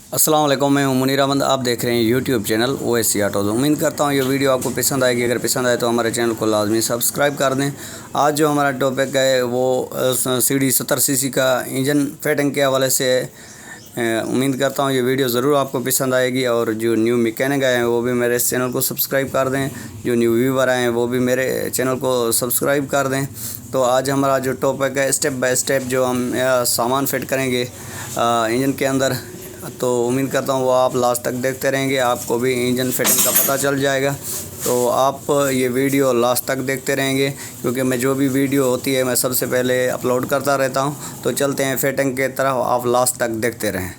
अस्सलाम वालेकुम, मैं हूं मुनीर अहमद। आप देख रहे हैं यूट्यूब चैनल ओएससी ऑटोज़। उम्मीद करता हूं ये वीडियो आपको पसंद आएगी। अगर पसंद आए तो हमारे चैनल को लाजमी सब्सक्राइब कर दें। आज जो हमारा टॉपिक है वो CD70 सीसी का इंजन फिटिंग के हवाले से है। उम्मीद करता हूं ये वीडियो ज़रूर आपको पसंद आएगी। और जो न्यू मैकेनिक आए हैं वो भी मेरे इस चैनल को सब्सक्राइब कर दें। जो न्यू व्यूवर आए हैं वो भी मेरे चैनल को सब्सक्राइब कर दें। तो आज हमारा जो टॉपिक है स्टेप बाय स्टेप जो हम सामान फिट करेंगे इंजन के अंदर, तो उम्मीद करता हूँ वो आप लास्ट तक देखते रहेंगे, आपको भी इंजन फिटिंग का पता चल जाएगा। तो आप ये वीडियो लास्ट तक देखते रहेंगे क्योंकि मैं जो भी वीडियो होती है मैं सबसे पहले अपलोड करता रहता हूँ। तो चलते हैं फिटिंग के तरफ, आप लास्ट तक देखते रहें।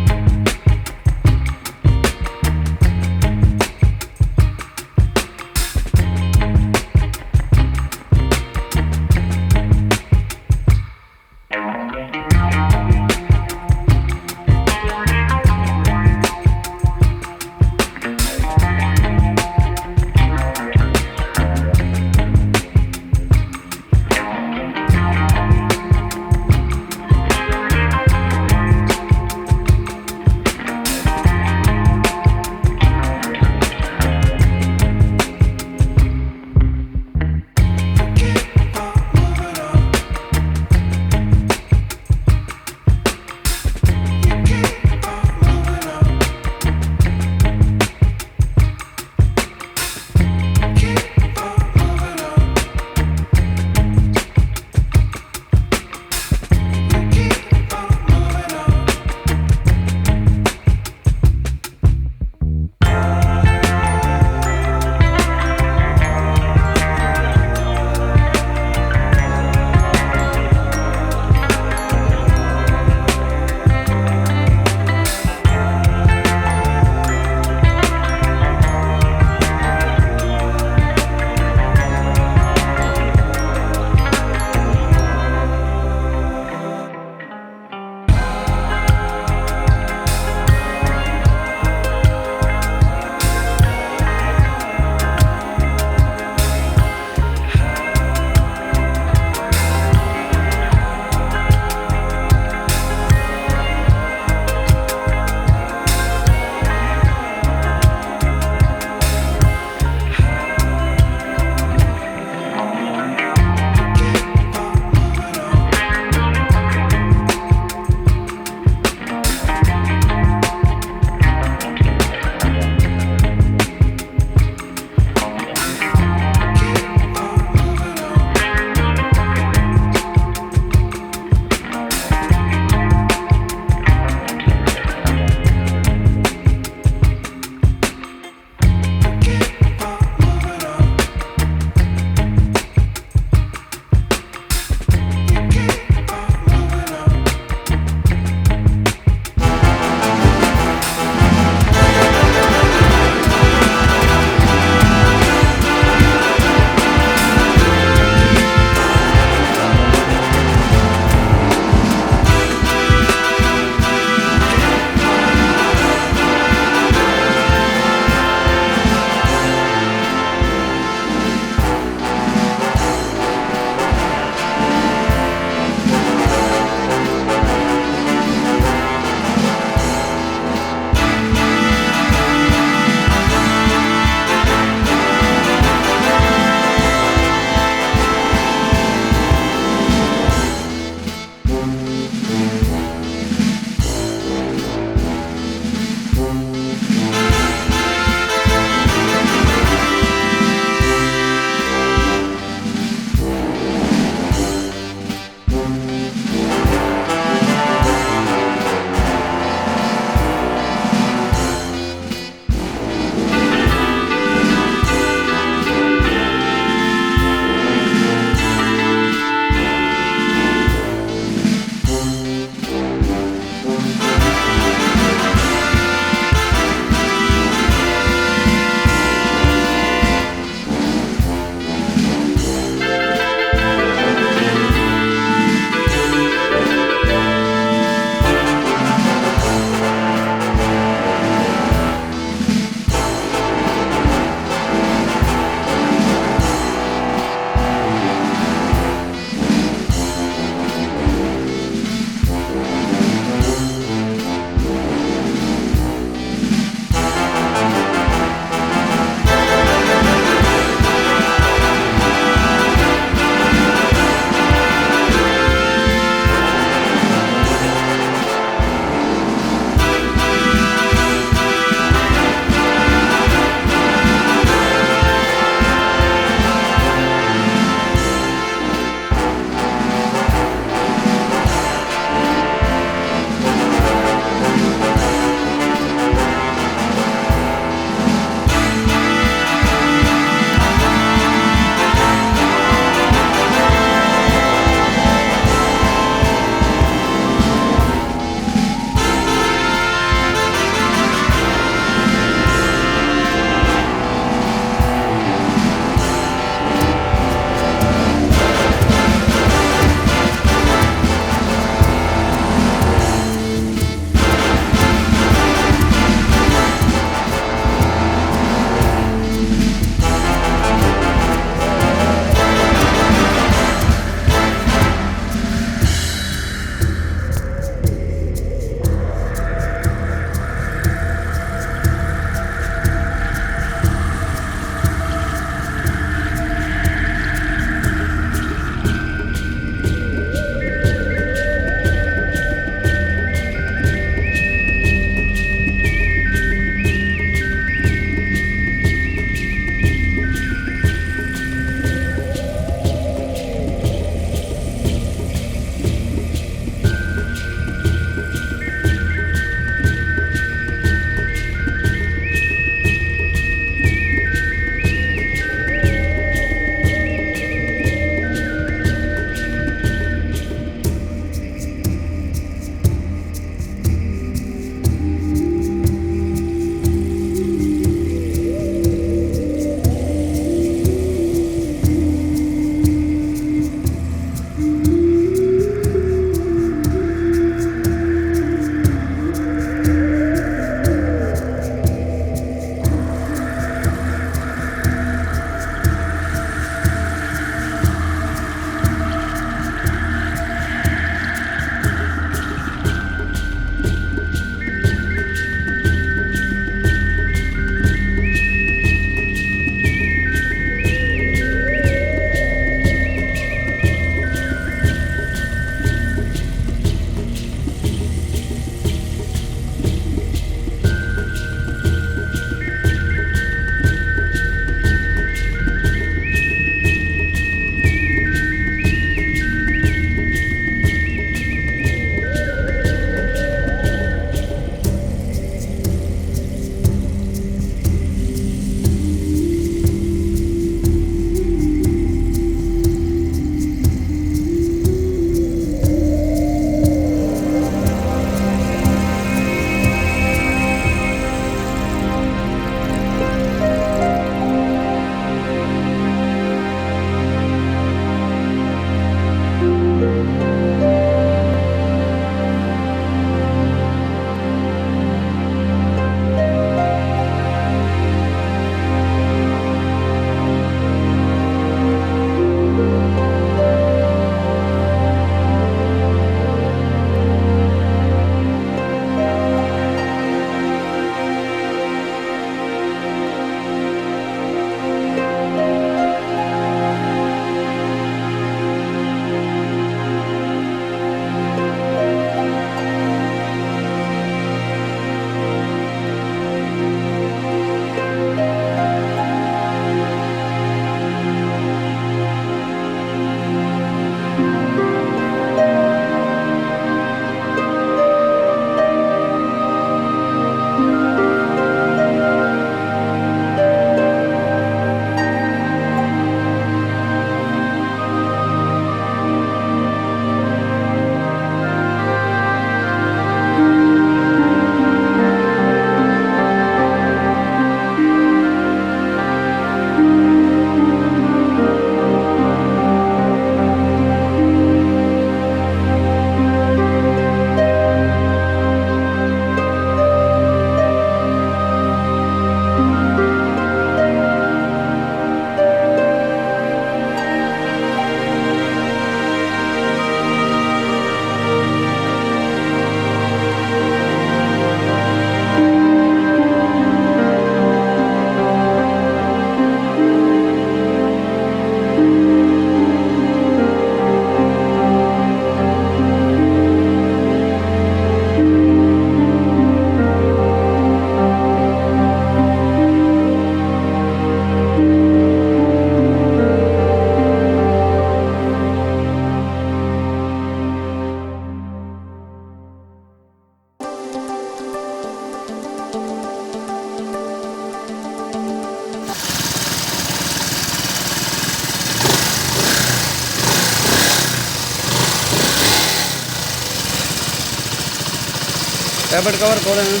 टैबलेट कवर खोले हैं।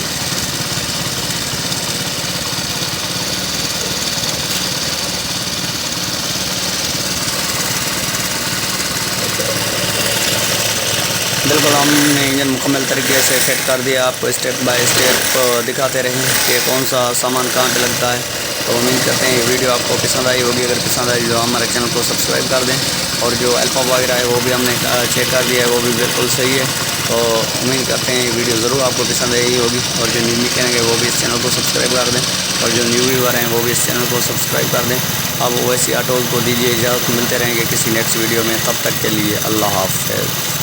बिल्कुल हमने इंजन मुकम्मल तरीके से सेट कर दिया। आपको स्टेप बाय स्टेप दिखाते रहें कि कौन सा सामान कहाँ पे लगता है। तो उम्मीद करते हैं ये वीडियो आपको पसंद आई होगी। अगर पसंद आई तो हमारे चैनल को सब्सक्राइब कर दें। और जो अल्फा वगैरह है वो भी हमने चेक कर दिया है, वो भी बिल्कुल सही है। तो उम्मीद करते हैं ये वीडियो ज़रूर आपको पसंद आई होगी। और जो न्यू मैकेनिक है वो भी इस चैनल को सब्सक्राइब कर दें, और जो न्यू व्यूअर हैं वो भी इस चैनल को सब्सक्राइब कर दें। अब ओएसी ऑटोज़ को दीजिए इजाज़त, मिलते रहेंगे किसी नेक्स्ट वीडियो में। तब तक के लिए अल्लाह हाफ़िज़।